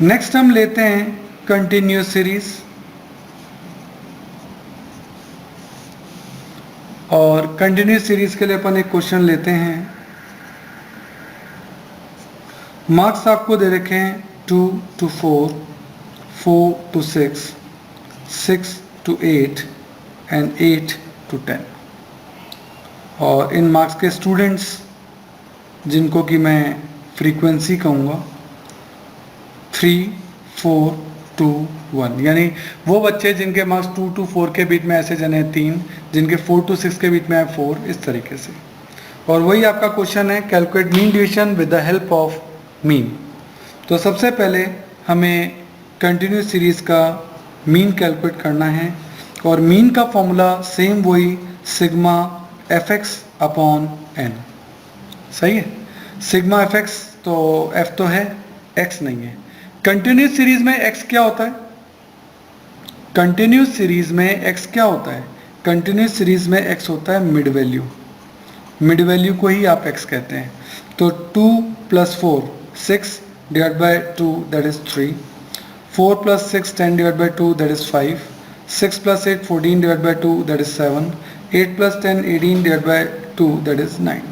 Next हम लेते हैं कंटिन्यूस सीरीज, और कंटिन्यूस सीरीज के लिए अपन एक क्वेश्चन लेते हैं। मार्क्स आपको दे रखे हैं 2 to 4, 4 to 6, 6 to 8 and 8 to 10। और इन मार्क्स के स्टूडेंट्स जिनको कि मैं फ्रीक्वेंसी कहूँगा 3, 4, 2, 1, यानी वो बच्चे जिनके मार्क्स 2 to 4 के बीच में ऐसे जने 3, जिनके 4 to 6 के बीच में है 4, इस तरीके से। और वही आपका क्वेश्चन है, calculate mean division with the help of mean. तो सबसे पहले हमें कंटिन्यूस सीरीज का मीन कैलकुलेट करना है, और मीन का फॉर्मूला सेम वही sigma f x upon n. सही है, सिग्मा एफ एक्स, तो एफ तो है, एक्स नहीं है। कंटिन्यूस सीरीज में एक्स क्या होता है? कंटिन्यूस सीरीज में एक्स क्या होता है? कंटिन्यूस सीरीज में एक्स होता है मिड वैल्यू। मिड वैल्यू को ही आप एक्स कहते हैं। तो 2 + 4 6 divide by 2 that is 3, 4 + 6 10 divide by 2 that is 5, 6 + 8 14 divide by 2 that is 7, 8 + 10 18 divide by 2 that is 9।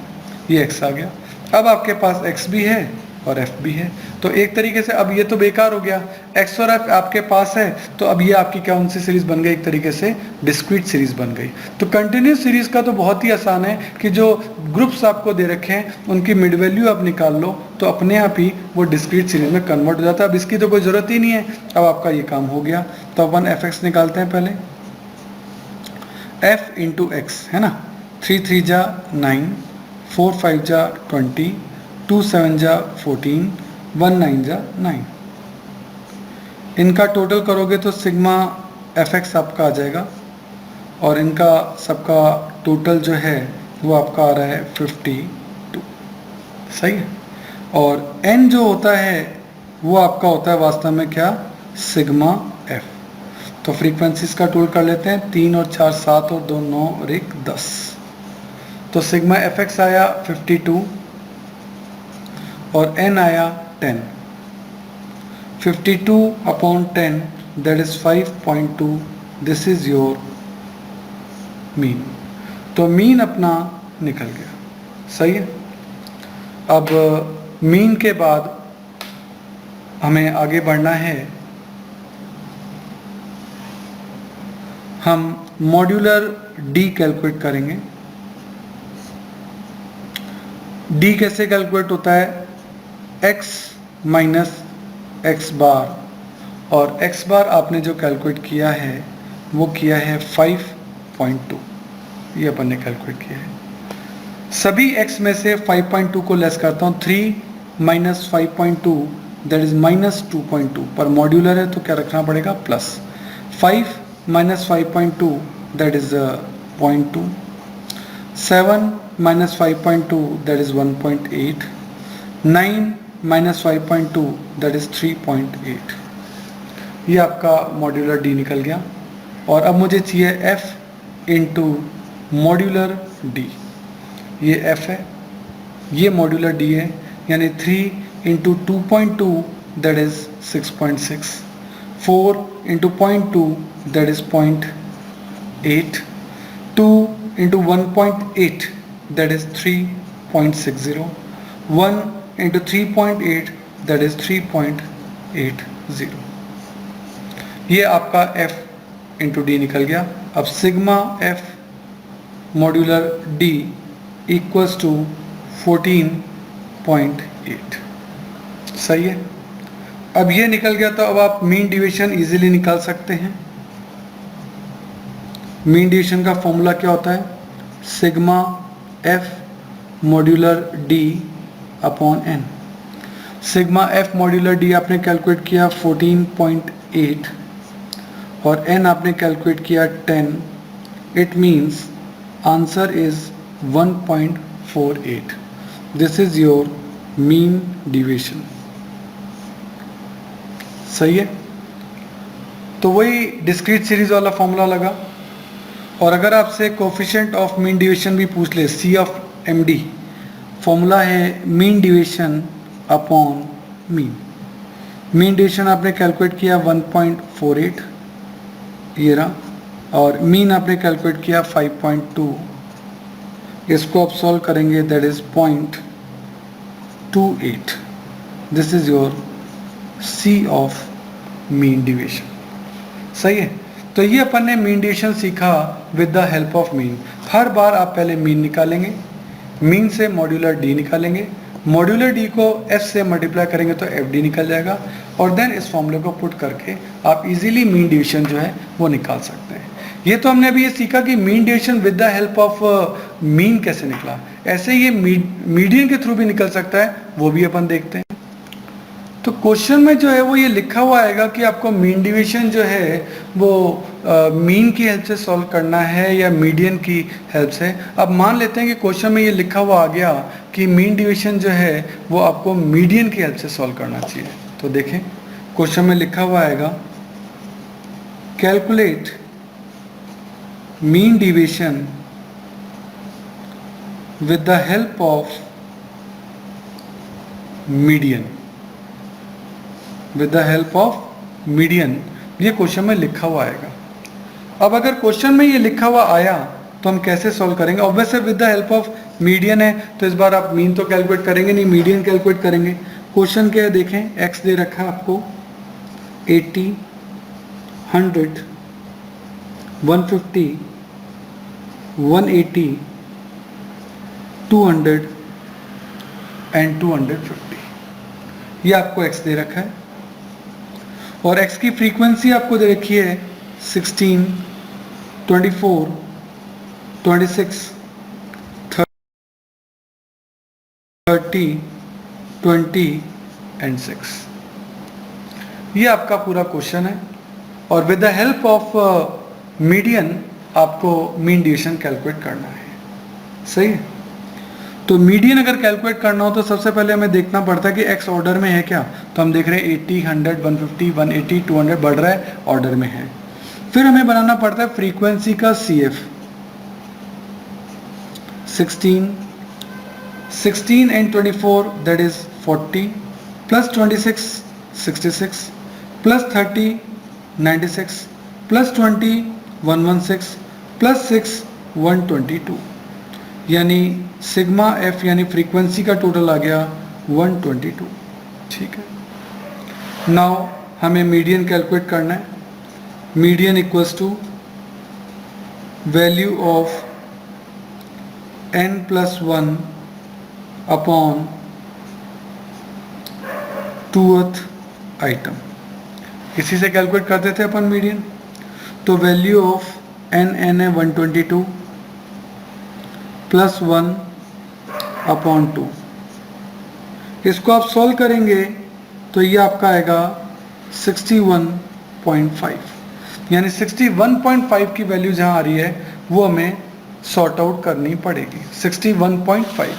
ये एक्स आ गया। अब आपके पास एक्स भी है और एफ भी है, तो एक तरीके से अब ये तो बेकार हो गया, एक्स और एफ आपके पास है, तो अब ये आपकी कौन सी सीरीज बन गई? एक तरीके से डिस्क्रीट सीरीज बन गई। तो कंटिन्यूस सीरीज का तो बहुत ही आसान है कि जो ग्रुप्स आपको दे रखे हैं उनकी मिड वैल्यू आप निकाल लो, तो अपने आप ही वो डिस्क्रीट सीरीज में कन्वर्ट हो जाता है। अब इसकी तो कोई ज़रूरत ही नहीं है, अब आपका ये काम हो गया। तो अपन एफ एक्स निकालते हैं पहले, एफ इंटू एक्स है ना। 3 3 जा 9, 4 5 जा 20, 2 7 जा 14, 1 9 जा 9। इनका टोटल करोगे तो सिग्मा एफ एक्स आपका आ जाएगा, और इनका सबका टोटल जो है वो आपका आ रहा है 52। सही है। और एन जो होता है वो आपका होता है वास्तव में क्या? Sigma F. तो फ्रीक्वेंसीज का टोटल कर लेते हैं, 3 और 4 7 और 2 9 और 1 10। तो सिग्मा एफ एक्स आया 52 और n आया 10। 52 upon 10 that is 5.2। This is your mean. तो मीन अपना निकल गया। सही है। अब मीन के बाद हमें आगे बढ़ना है। हम मॉड्यूलर डी कैलकुलेट करेंगे। डी कैसे कैलकुलेट होता है? x माइनस एक्स बार, और x बार आपने जो कैलकुलेट किया है वो किया है 5.2। ये अपन ने कैलकुलेट किया है। सभी x में से 5.2 को लेस करता हूँ, 3 - 5.2 दैट इज -2.2। पर मॉड्यूलर है तो क्या रखना पड़ेगा? Plus. 5 - 5.2 that is 0.2, 7 - 5.2 that is 1.8, 9 - 5.2 that is 3.8। ये आपका मॉड्यूलर डी निकल गया। और अब मुझे चाहिए f इंटू मॉड्यूलर डी। ये f है, ये मॉड्यूलर डी है, यानी 3 × 2.2 that is 6.6, 4 × 0.2 that is 0.8, 2 × 1.8 that is 3.60, 1 × 3.8 that is 3.80। ये आपका f इंटू डी निकल गया। अब sigma f modular d equals to 14.8। सही है। अब ये निकल गया, तो अब आप मीन डिवीजन इजीली निकाल सकते हैं। मीन डिवीजन का फॉर्मूला क्या होता है? Sigma f modular d upon n। Sigma f modular d आपने कैलकुलेट किया 14.8 और n आपने कैलकुलेट किया 10। It means answer is 1.48। This is your mean division. सही है। तो वही डिस्क्रीट सीरीज वाला फॉर्मूला लगा। और अगर आपसे कोफिशिएंट ऑफ मीन डिवीजन भी पूछ ले, सी ऑफ एम डी, फॉर्मूला है mean division upon mean. Mean deviation आपने कैलकुलेट किया 1.48 ये रहा, और मीन आपने कैलकुलेट किया 5.2। इसको आप सॉल्व करेंगे, that is 0.28। This is your C of mean deviation. सही है। तो ये अपन ने मीन डेविएशन सीखा with the help of mean. हर बार आप पहले मीन निकालेंगे, मीन से मॉड्यूलर डी निकालेंगे, मॉड्यूलर डी को एफ से मल्टीप्लाई करेंगे तो एफ डी निकल जाएगा, और देन इस फॉर्मूले को पुट करके आप इजीली मीन डेविएशन जो है वो निकाल सकते हैं। ये तो हमने अभी ये सीखा कि mean deviation with the help of mean कैसे निकला, ऐसे ये मीडियन के थ्रू भी निकल सकता है, वो भी अपन देखते हैं। तो क्वेश्चन में जो है वो ये लिखा हुआ आएगा कि आपको मीन डेविएशन जो है वो मीन की हेल्प से सॉल्व करना है या मीडियन की हेल्प से। अब मान लेते हैं कि क्वेश्चन में ये लिखा हुआ आ गया कि मीन डेविएशन जो है वो आपको मीडियन की हेल्प से सॉल्व करना चाहिए। तो देखें क्वेश्चन में लिखा हुआ आएगा calculate mean deviation with the help of median, with the help of median, ये क्वेश्चन में लिखा हुआ आएगा। अब अगर क्वेश्चन में ये लिखा हुआ आया तो हम कैसे सॉल्व करेंगे? Obviously with the help of median है, तो इस बार आप मीन तो कैलकुलेट करेंगे नहीं, मीडियन कैलकुलेट करेंगे। क्वेश्चन क्या है देखें, एक्स दे रखा है आपको 80, 100, 150, 180, 200 एंड 250, ये आपको एक्स दे रखा है, और x की फ्रीक्वेंसी आपको दे रखी है 16, 24, 26, 30, 20 एंड 6। ये आपका पूरा क्वेश्चन है, और with the help of median आपको मीन डेविएशन कैलकुलेट करना है। सही है। तो मीडियन अगर कैलकुलेट करना हो तो सबसे पहले हमें देखना पड़ता है कि x ऑर्डर में है क्या। तो हम देख रहे हैं 80, 100, 150, 180, 200 बढ़ रहा है, ऑर्डर में है। फिर हमें बनाना पड़ता है फ्रीक्वेंसी का CF। 16 and 24 that is 40, plus 26 66, plus 30 96, plus 20 116, plus 6 122, यानी सिग्मा एफ यानी फ्रीक्वेंसी का टोटल आ गया 122। ठीक है। नाउ हमें मीडियन कैलकुलेट करना है। Median equals to value of n+1 upon 2th item, इसी से कैलकुलेट करते थे अपन मीडियन। तो वैल्यू ऑफ n है 122 प्लस 1 अपॉन 2। इसको आप सॉल्व करेंगे तो ये आपका आएगा 61.5, यानी 61.5 की वैल्यू जहां आ रही है वो हमें सॉर्ट आउट करनी पड़ेगी। 61.5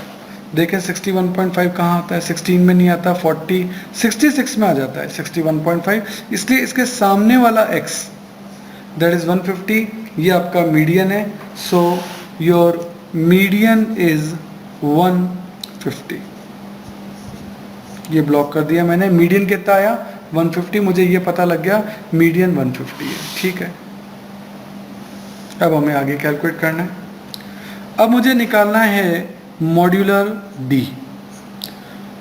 देखें 61.5 कहाँ आता है, 16 में नहीं आता, 40 66 में आ जाता है 61.5। इसलिए इसके सामने वाला x दैट इज 150, ये आपका मीडियन है। So your median is 150। ये ब्लॉक कर दिया मैंने। मीडियन कितना आया 150, मुझे ये पता लग गया मीडियन 150 है। ठीक है। अब हमें आगे कैलकुलेट करना है। अब मुझे निकालना है मॉड्यूलर डी,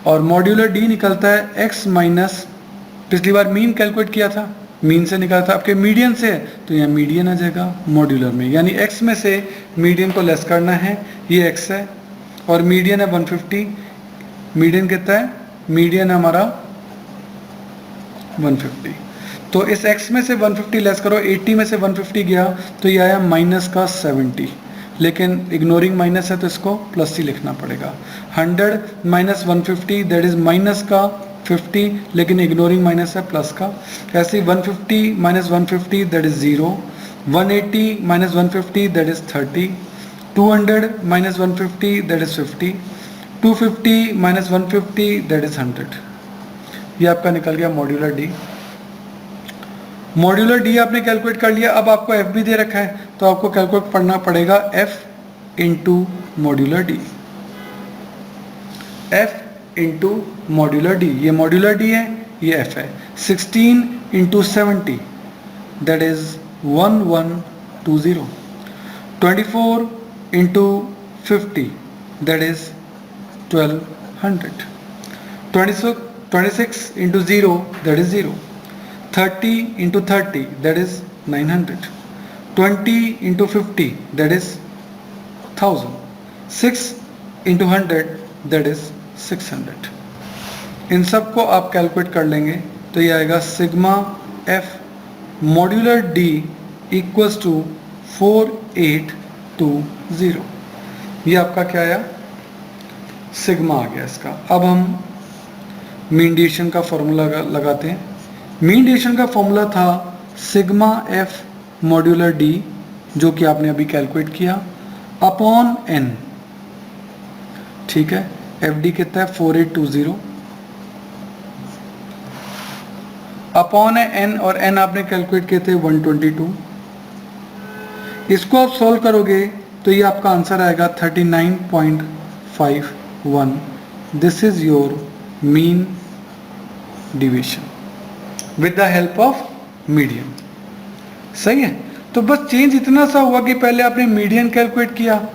और मॉड्यूलर डी निकलता है x माइनस, पिछली बार मीन कैलकुलेट किया था, मीन से निकाला था, आपके मीडियन से, तो यहाँ मीडियन आ जाएगा मॉड्यूलर में, यानी x में से मीडियन को लेस करना है। ये x है और मीडियन है 150। मीडियन कितना है, मीडियन है हमारा 150। तो इस x में से 150 लेस करो, 80 में से 150 गया तो ये आया माइनस का 70, लेकिन इग्नोरिंग माइनस है तो इसको प्लस ही लिखना पड़ेगा। 100 माइनस 150 दैट इज माइनस का 50, लेकिन इग्नोरिंग माइनस है प्लस का। ऐसे 150 minus 150 that is 0, 180 minus 150 that is 30, 200 minus 150 that is 50, 250 minus 150 that is 100। ये आपका निकल गया मॉड्यूलर डी। मॉड्यूलर डी आपने कैलकुलेट कर लिया। अब आपको एफ भी दे रखा है तो आपको कैलकुलेट पढ़ना पड़ेगा F into modular D, F into modular D. ये मॉड्यूलर डी है, ये f है। 16 into 70 that is 1120। 24 into 50 that is 1200। 26 into 0 that is 0. 30 into 30 that is 900. 20 into 50 that is 1000. 6 into 100 that is 600. इन सब को आप कैलकुलेट कर लेंगे तो ये आएगा sigma f modular d equals to 4820। ये आपका क्या आया, सिग्मा आ गया इसका। अब हम मीन डेविएशन का फॉर्मूला लगाते हैं। मीन डेविएशन का फॉर्मूला था सिग्मा एफ मॉड्यूलर डी, जो कि आपने अभी कैलकुलेट किया, अपॉन एन। ठीक है, एफ डी कितना है 4820 अपॉन है एन, और एन आपने कैलकुलेट किए थे 122। इसको आप सॉल्व करोगे तो ये आपका आंसर आएगा 39.51। This is your mean deviation with the help of median. सही है, तो बस चेंज इतना सा हुआ कि पहले आपने मीडियन कैलकुलेट किया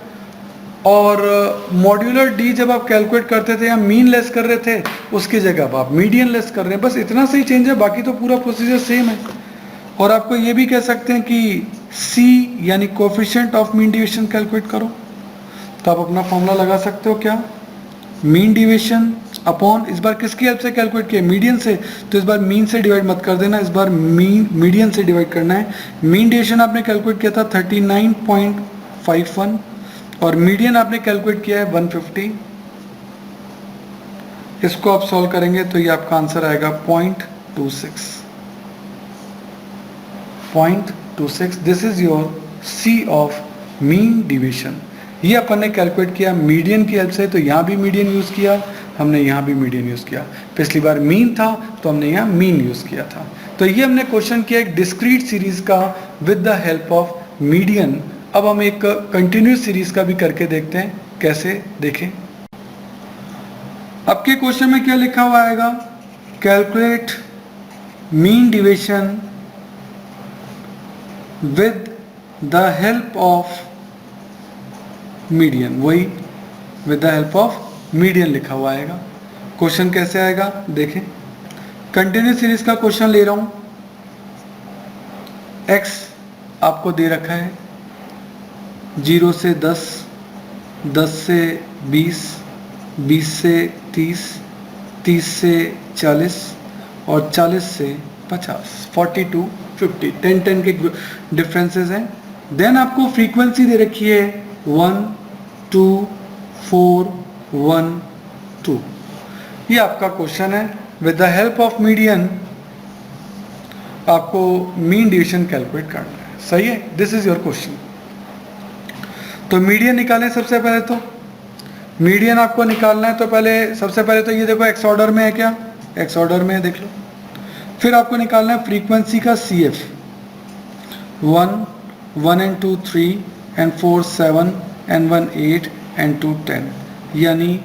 और मॉड्यूलर डी जब आप कैलकुलेट करते थे या मीन लेस कर रहे थे उसकी जगह अब आप मीडियन लेस कर रहे हैं। बस इतना सा ही चेंज है, बाकी तो पूरा प्रोसीजर सेम है। और आपको ये भी कह सकते हैं कि सी यानी coefficient of mean deviation calculate करो, तो आप अपना फॉर्मूला लगा सकते हो क्या, मीन डिविएशन अपॉन, इस बार किसकी हेल्प से कैलकुलेट किया, मीडियन से, तो इस बार मीन से डिवाइड मत कर देना, इस बार मीडियन से डिवाइड करना है। मीन डिविएशन आपने कैलकुलेट किया था 39.51 और मीडियन आपने कैलकुलेट किया है 150। इसको आप सॉल्व करेंगे तो ये आपका आंसर आएगा 0.26। This is your C of mean deviation. ये अपन ने कैलकुलेट किया मीडियन की हेल्प से, तो यहाँ भी मीडियन यूज़ किया हमने, यहाँ भी मीडियन यूज़ किया। पिछली बार मीन था तो हमने यहाँ मीन यूज़ किया था। तो ये हमने क्वेश्चन किया एक डिस्क्रीट सीरीज का with the help of median. अब हम एक कंटिन्यूस सीरीज का भी करके देखते हैं कैसे, देखें। अब के क्वेश्चन में क्या लिखा हुआ आएगा, calculate mean deviation with the help of median, वही with the help of median लिखा हुआ आएगा। क्वेश्चन कैसे आएगा देखें, कंटिन्यूस सीरीज का क्वेश्चन ले रहा हूं। x आपको दे रखा है 0 से 10, 10 से 20, 20 से 30, 30 से 40 और 40 से 50, 42, 50, 10 के डिफरेंसेस हैं। देन आपको फ्रीक्वेंसी दे रखी है 1, 2, 4, 1, 2। ये आपका क्वेश्चन है। With the help of median आपको मीन डिविएशन कैलकुलेट करना है। सही है, दिस इज योर क्वेश्चन। तो मीडियन निकालें सबसे पहले। तो मीडियन आपको निकालना है तो पहले सबसे पहले तो ये देखो एक्स ऑर्डर में है क्या, एक्स ऑर्डर में है, देख लो। फिर आपको निकालना है फ्रीक्वेंसी का C F, 1, 1 and 2 3 and 4 7 and 1 8 and 2 10, यानी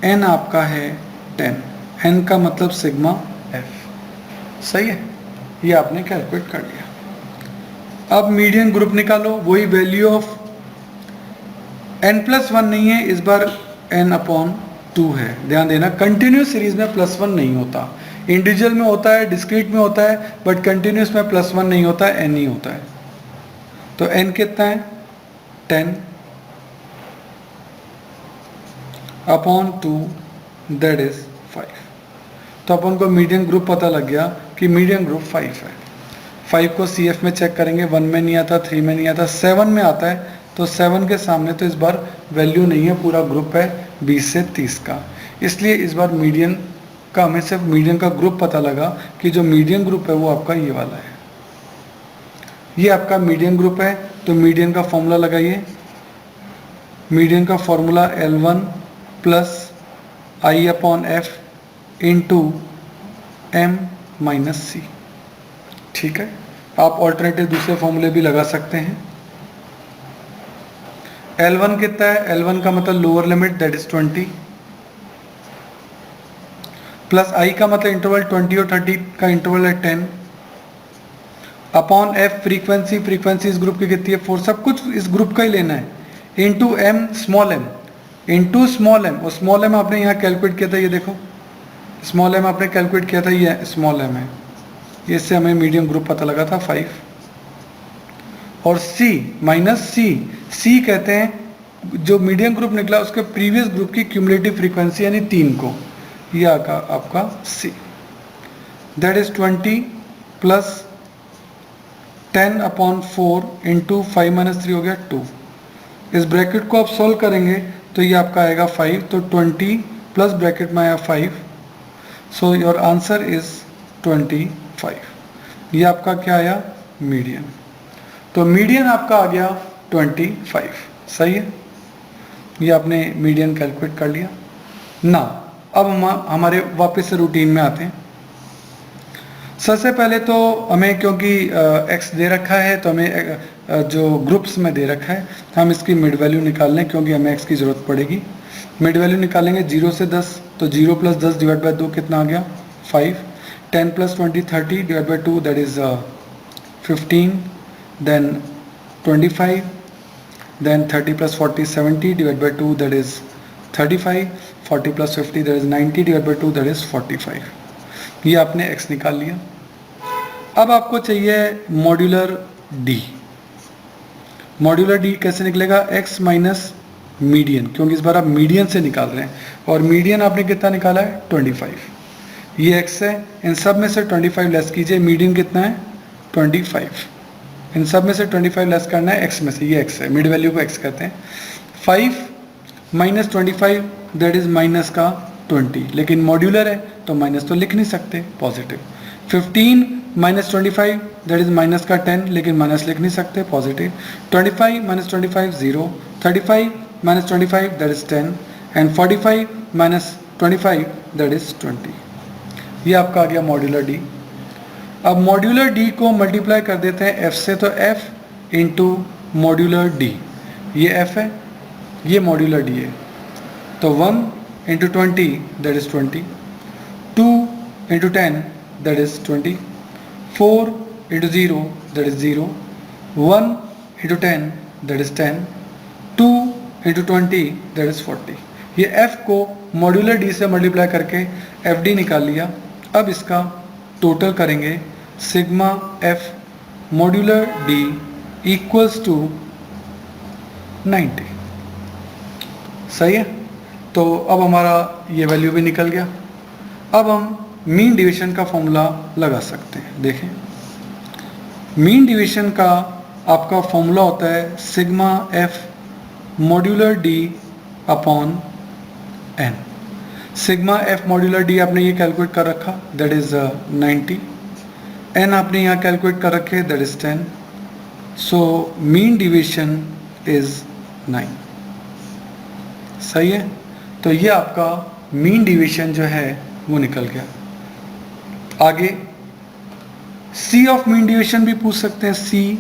n आपका है 10। n का मतलब सिग्मा f। सही है, ये आपने कैलकुलेट कर लिया। अब मीडियन ग्रुप निकालो, वही वैल्यू ऑफ n+1 नहीं है, इस बार n/2 है। ध्यान देना, कंटिन्यूस सीरीज में +1 नहीं होता, इंडिविजुअल में होता है, डिस्क्रीट में होता है, बट कंटिन्यूस में +1 नहीं होता है, n ही होता है। तो n कितना है 10/2 दैट इज 5। तो अपन को मीडियन ग्रुप पता लग गया कि मीडियन ग्रुप 5 है। 5 को CF में चेक करेंगे, 1 में नहीं आता, 3 में नहीं आता, 7 में आता है। तो 7 के सामने तो इस बार वैल्यू नहीं है, पूरा ग्रुप है 20 से 30 का, इसलिए इस बार मीडियन का हमें सिर्फ मीडियन का ग्रुप पता लगा कि जो मीडियन ग्रुप है वो आपका ये वाला है। ये आपका मीडियन ग्रुप है। तो मीडियन का फॉर्मूला लगाइए। मीडियन का formula L1 + I/F into m-c। ठीक है, आप ऑल्टरनेटिव दूसरे फॉर्मूले भी लगा सकते हैं। L1 कितना है, L1 का मतलब lower limit that is 20 plus I का मतलब इंटरवल 20 और 30 का इंटरवल है 10 अपॉन एफ फ्रीक्वेंसी इस ग्रुप की कितनी है 4, सब कुछ इस ग्रुप का ही लेना है, into m small m into small m, और स्मॉल एम आपने यहाँ कैलकुलेट किया था, ये देखो स्मॉल एम आपने कैलकुलेट किया था, ये स्मॉल एम है, इससे हमें मीडियम ग्रुप पता लगा था 5, और सी माइनस सी कहते हैं जो मीडियम ग्रुप निकला उसके प्रीवियस ग्रुप की क्यूमुलेटिव फ्रीक्वेंसी यानी 3 को, ये आपका C, that is 20 plus 10 upon 4 into 5 minus 3 हो गया 2। इस ब्रैकेट को आप सॉल्व करेंगे तो ये आपका आएगा 5, तो 20 प्लस ब्रैकेट में आया 5, सो योर आंसर इज 25। ये आपका क्या आया मीडियन, तो मीडियन आपका आ गया 25, सही है, ये आपने मीडियन कैलकुलेट कर लिया ना। अब हम हमारे वापस से रूटीन में आते हैं। सबसे पहले तो हमें क्योंकि x दे रखा है तो हमें जो ग्रुप्स में दे रखा है हम इसकी मिड वैल्यू निकाल लें, क्योंकि हमें x की ज़रूरत पड़ेगी। मिड वैल्यू निकालेंगे 0 से 10, तो 0 प्लस 10 डिवाइड बाई 2 कितना आ गया 5, 10 plus 20 30 divide by 2 that is 15, then 25, then 30 plus 40 70 divide by 2 that is 35, 40 plus 50 that is 90 divide by 2 that is 45। ये आपने x निकाल लिया। अब आपको चाहिए मॉड्यूलर d। मॉड्यूलर d कैसे निकलेगा, x माइनस मीडियन, क्योंकि इस बार आप मीडियन से निकाल रहे हैं, और मीडियन आपने कितना निकाला है 25, ये x है, इन सब में से 25 लेस कीजिए, मीडियन कितना है 25, इन सब में से 25 लेस करना है x में से, ये x है, मिड वैल्यू को x कहते हैं। 5 माइनस 25 दैट इज माइनस का 20, लेकिन मॉड्यूलर है तो माइनस तो लिख नहीं सकते, positive. 15 minus 25 that is minus का 10, लेकिन माइनस लिख नहीं सकते, positive. 25 minus 25 0, 35 minus 25 that is 10, and 45 minus 25 that is 20। ये आपका आ गया मॉड्यूलर डी। अब मॉड्यूलर डी को मल्टीप्लाई कर देते हैं f से, तो f इंटू मॉड्यूलर डी, ये f है, ये मॉड्यूलर डी है, तो 1 into 20 that is 20, 2 into 10 that is 20, 4 into 0 that is 0, 1 into 10 that is 10, 2 into 20 that is 40। ये f को मॉड्यूलर d से मल्टीप्लाई करके fd निकाल लिया। अब इसका टोटल करेंगे, sigma f modular d equals to 90, सही है। तो अब हमारा ये वैल्यू भी निकल गया। अब हम मीन डिवीजन का फॉर्मूला लगा सकते हैं। देखें, मीन डिवीजन का आपका फॉर्मूला होता है sigma f modular d upon n. Sigma f modular d आपने ये कैलकुलेट कर रखा, दैट इज 90, एन आपने यहाँ कैलकुलेट कर रखे, that is 10, so mean division is 9, सही है। तो ये आपका मीन डिवीजन जो है वो निकल गया। आगे सी ऑफ मीन डिवीजन भी पूछ सकते हैं, सी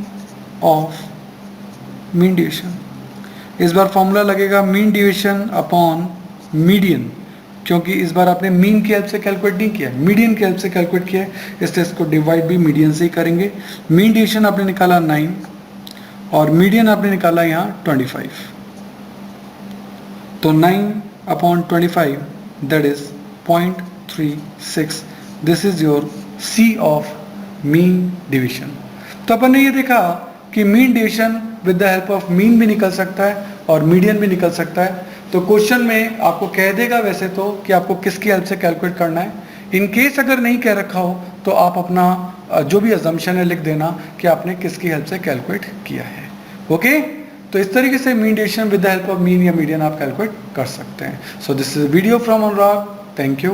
ऑफ मीन डिवीजन। इस बार फॉर्मूला लगेगा मीन डिवीजन अपॉन मीडियन, क्योंकि इस बार आपने मीन की हेल्प से कैलकुलेट नहीं किया, मीडियन की हेल्प से कैलकुलेट किया, इसलिए इसको डिवाइड भी मीडियन से ही करेंगे। मीन डिवीजन आपने निकाला 9 और मीडियन आपने निकाला यहाँ 25, तो 9 upon 25 that is 0.36, this is your C of mean division. तो अपन ने ये देखा कि mean division with the help of mean भी निकल सकता है और मीडियन भी निकल सकता है। तो क्वेश्चन में आपको कह देगा वैसे तो कि आपको किसकी हेल्प से कैलकुलेट करना है। इन केस अगर नहीं कह रखा हो तो आप अपना जो भी अजम्पशन है लिख देना कि आपने किसकी हेल्प से कैलकुलेट किया है। ओके, तो इस तरीके से mean division with the help of mean या मीडियन आप कैलकुलेट कर सकते हैं। So this is video from Anurag, thank you.